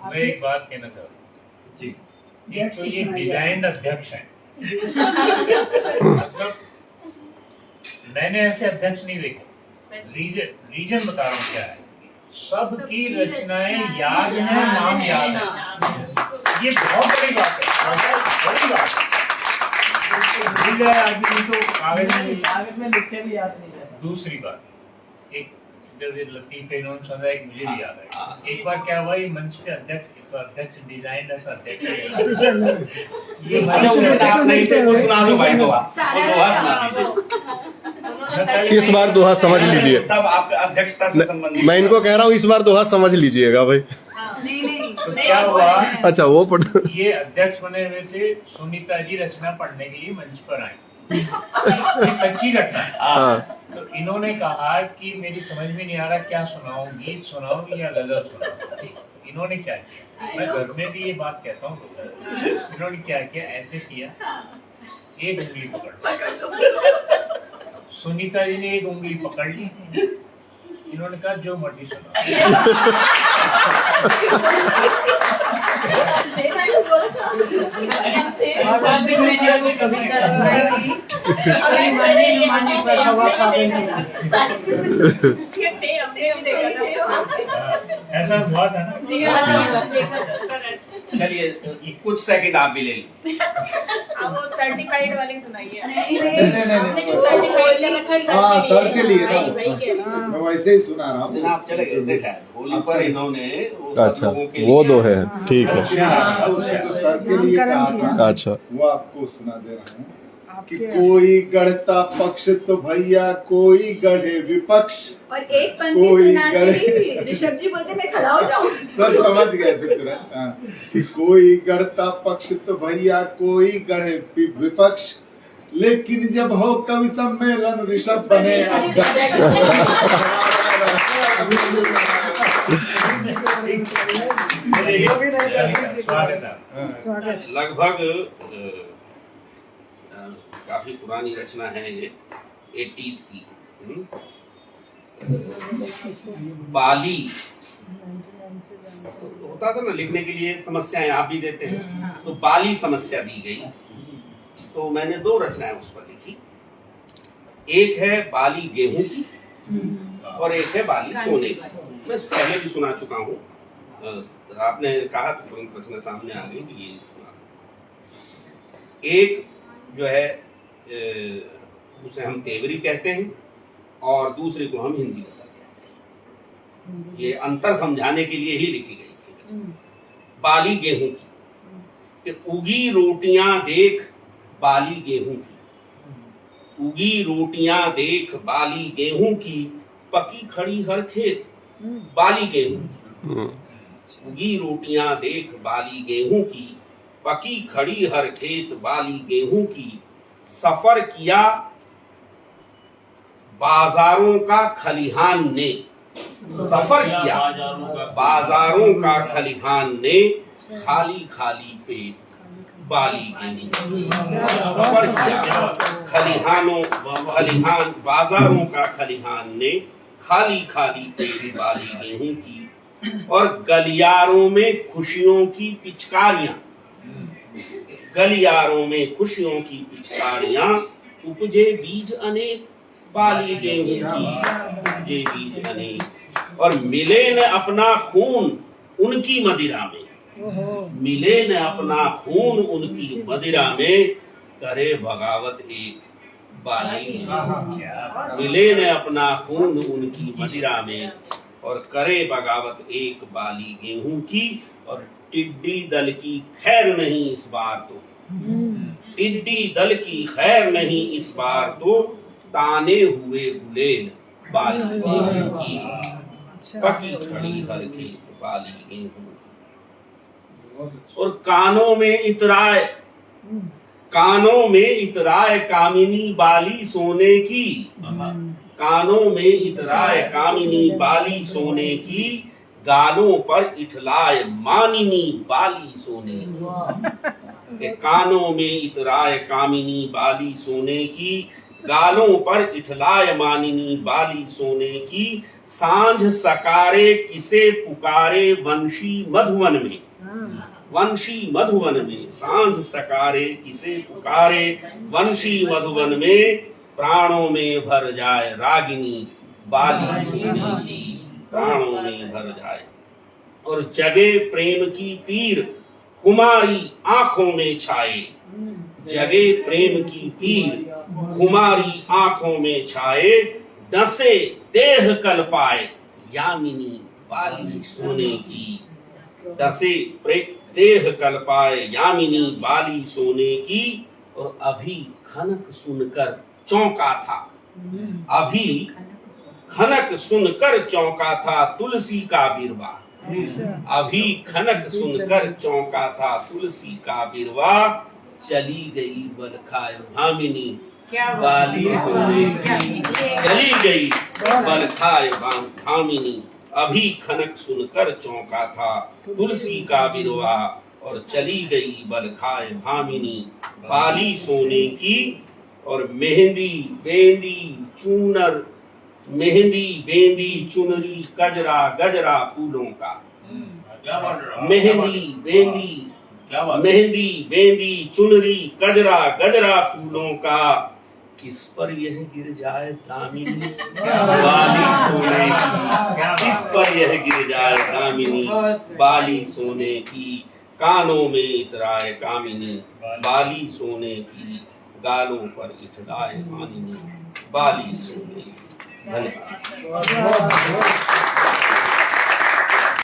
मैं एक बात कहना चाहता हूँ जी, एक तो ये डिजाइन अध्यक्ष है। मतलब मैंने ऐसे अध्यक्ष नहीं देखे। रीजन बता रहा हूँ क्या है। सबकी रचनाएं याद हैं, नाम याद है। ये बहुत बड़ी बात है, बड़ी बात है। आदमी तो कागज में लिखते भी याद नहीं रहता। दूसरी बात, एक लतीफे इन्होंने सुना, एक मुझे भी याद है। एक बार क्या हुआ, ये मंच पे अध्यक्ष डिजाइन अध्यक्ष ये आप नहीं थे वो सुना दो भाई, दोहा इस बार दोहा समझ लीजिए। तब आप अध्यक्षता से संबंधित। मैं इनको कह रहा हूँ इस बार दोहा समझ लीजिएगा भाई। तो क्या हुआ, अच्छा वो ये अध्यक्ष बने हुए थे, सुनीता जी रचना पढ़ने के लिए मंच पर आई। ये सच्ची घटना है। हाँ। तो इन्होंने कहा कि मेरी समझ में नहीं आ रहा क्या सुनाऊं, गीत सुनाऊं या गजल सुनाऊं। इन्होंने क्या किया, मैं घर में भी ये बात कहता हूँ। इन्होंने क्या किया, ऐसे किया, एक उंगली पकड़, सुनीता जी ने एक उंगली पकड़ ली, इन्होंने कहा जो मर्जी सुना। ऐसा हुआ था ना। चलिए कुछ सेकंड आप भी ले लीजिए। वो सर्टिफाइड वाली सुनाइए। हाँ सर के लिए ना, मैं वैसे ही सुना रहा हूँ। जनाब चले गए थे शायद होली पर इन्होंने अच्छा वो दो है, ठीक है। उसने तो सर के लिए कहा था, अच्छा वो आपको सुना दे रहा हूँ कि कोई गढ़ता पक्ष तो भैया कोई गढ़े विपक्ष। और एक पंक्ति सुनाते ही ऋषभ जी बोलते मैं खड़ा हो जाऊं। सर समझ गए थे तुरंत। हाँ, कि कोई गढ़ता पक्ष तो भैया कोई गढ़े विपक्ष, लेकिन जब हो कवि सम्मेलन ऋषभ बने लगभग काफी पुरानी रचना है ये, 80s की। बाली होता था ना, लिखने के लिए समस्याएं आप भी देते हैं, तो बाली समस्या दी गई। तो मैंने 2 रचनाएं उस पर लिखी। एक है बाली गेहूं की और एक है बाली सोने की। मैं पहले भी सुना चुका हूँ, आपने कहा तो तुरंत रचना सामने आ गई, तो ये सुना। एक जो है उसे हम तेवरी कहते हैं और दूसरे को हम हिंदी गजल कहते हैं। ये अंतर समझाने के लिए ही लिखी गई थी। बाली गेहूं की, कि उगी रोटियां देख बाली गेहूं की, उगी रोटियां देख बाली गेहूं की, पकी खड़ी हर खेत बाली गेहूं। उगी रोटियां देख बाली गेहूं की, पकी खड़ी हर खेत बाली गेहूं की, सफर किया बाजारों का खलिहान ने, सफर किया बाजारों का खलिहान ने, खाली खाली पेट बाली गेहूं। सफर किया खलिहान बाजारों का खलिहान ने, खाली खाली पेट बाली गेहूं की, और गलियारों में खुशियों की पिचकारियां, गलियारों में खुशियों की पिचकारियां, उपजे बीज अनेक बाली गेहूं की, उपजे बीज अनेक, और मिले न अपना खून उनकी मदिरा में, मिले न अपना खून उनकी मदिरा में, करे बगावत एक बाली, मिले न अपना खून उनकी मदिरा में, और करे बगावत एक बाली गेहूं की, और टिड्डी दल की खैर नहीं इस बार तो, टिड्डी दल की खैर नहीं इस बार तो, ताने हुए गुलेल बाली गेहूं की, पकी खड़ी हर खेत बाली गेहूं की। और कानों में इतराए, कानों में इतराए कामिनी बाली सोने की, कानों में इतराए कामिनी बाली सोने की, गालों पर इठलाए मानिनी बाली सोने की, कानों में इतराए कामिनी बाली सोने की, गालों पर इठलाए मानिनी बाली सोने की, सांझ सकारे किसे पुकारे वंशी मधुवन में, वंशी मधुवन में, सांझ सकारे किसे पुकारे वंशी मधुवन में, प्राणों में भर जाए रागिनी बाली सोने की, प्राणों में भर जाए। और जगे प्रेम की पीर खुमारी आंखों में छाए, जगे प्रेम की पीर खुमारी आंखों में छाए, डसे देह कल पाए यामिनी बाली सोने की, डसे देह कल पाए यामिनी बाली सोने की। और अभी खनक सुनकर चौंका था, अभी खनक सुनकर चौंका था तुलसी का बिरवा, अभी खनक सुनकर चौंका था तुलसी का बिरवा, चली गई बल खाए भामिनी बाली सोने की, चली गई बल खाए भामिनी। अभी खनक सुनकर चौंका था तुलसी का बिरवा, और चली गई बल खाए भामिनी बाली सोने की। और मेहंदी बेंदी चूनर, मेहंदी बेंदी चुनरी गजरा गजरा फूलों का, क्या बोल रहे हो? मेहंदी बेंदी, क्या बात? मेहंदी बेंदी चुनरी गजरा गजरा फूलों का, किस पर यह गिर जाए दामिनी बाली सोने की, किस पर यह गिर जाए दामिनी बाली सोने की। कानों में इतराए कामिनी बाली सोने की, गालों पर इतराए मानिनी बाली सोने की। धन्यवाद।